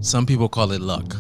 Some people call it luck,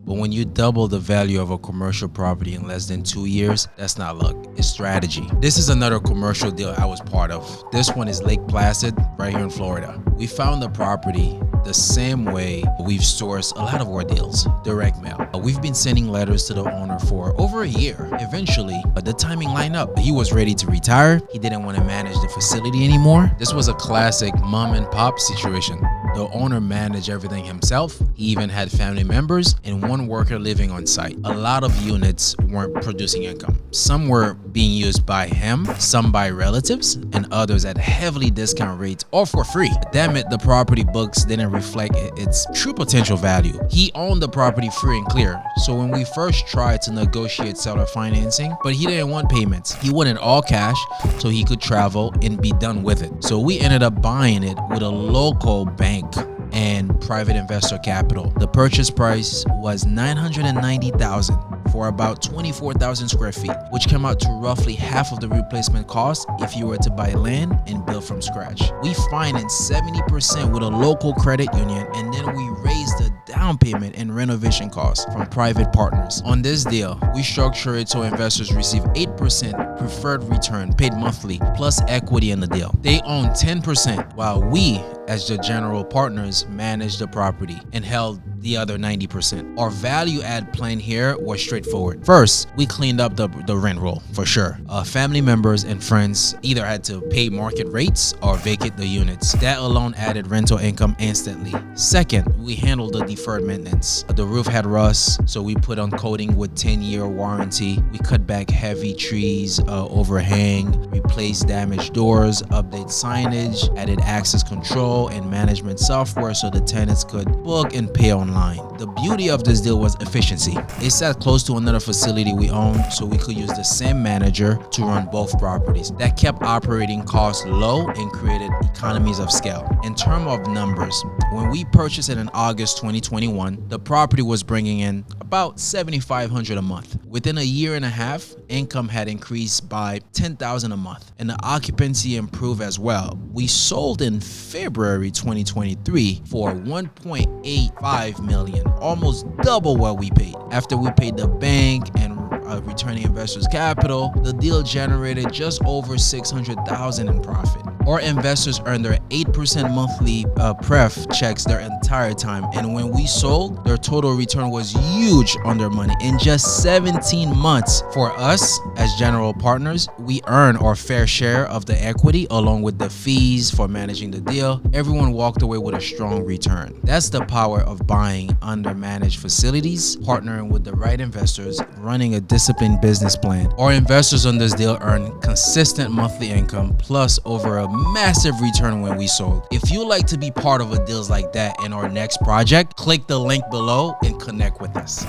but when you double the value of a commercial property in less than 2 years, that's not luck, it's strategy. This is another commercial deal I was part of. This one is Lake Placid, right here in Florida. We found the property the same way we've sourced a lot of our deals, direct mail. We've been sending letters to the owner for over a year. Eventually, the timing lined up. He was ready to retire. He didn't want to manage the facility anymore. This was a classic mom and pop situation. The owner managed everything himself. He even had family members and one worker living on site. A lot of units weren't producing income. Some were being used by him, some by relatives, and others at heavily discount rates or for free. Damn it, the property books didn't reflect its true potential value. He owned the property free and clear. So when we first tried to negotiate seller financing, but he didn't want payments. He wanted all cash so he could travel and be done with it. So we ended up buying it with a local bank and private investor capital. The purchase price was $990,000 for about 24,000 square feet, which came out to roughly half of the replacement cost if you were to buy land and build from scratch. We financed 70% with a local credit union, and then we raised the down payment and renovation costs from private partners. On this deal, we structured it so investors receive 8% preferred return paid monthly plus equity in the deal. They own 10% while we, as the general partners, managed the property and held the other 90%. Our value add plan here was straightforward. First, we cleaned up the rent roll for sure. Family members and friends either had to pay market rates or vacate the units. That alone added rental income instantly. Second, we handled the deferred maintenance. The roof had rust, so we put on coating with 10-year warranty. We cut back heavy trees, overhang, replaced damaged doors, update signage, added access control and management software so the tenants could book and pay online. The beauty of this deal was efficiency. It sat close to another facility we owned, so we could use the same manager to run both properties. That kept operating costs low and created economies of scale. In terms of numbers, when we purchased it in August 2021, the property was bringing in about $7,500 a month. Within a year and a half, income had increased by $10,000 a month, and the occupancy improved as well. We sold in February 2023 for $1.85 million, almost double what we paid. After we paid the bank and returning investors capital, the deal generated just over $600,000 in profit. Our investors earned their 8% monthly pref checks their entire time, and when we sold, their total return was huge on their money. In just 17 months, for us as general partners, we earned our fair share of the equity along with the fees for managing the deal. Everyone walked away with a strong return. That's the power of buying under-managed facilities, partnering with the right investors, running a disciplined business plan. Our investors on this deal earned consistent monthly income plus over a massive return when we sold. If you like to be part of a deals like that in our next project, click the link below and connect with us.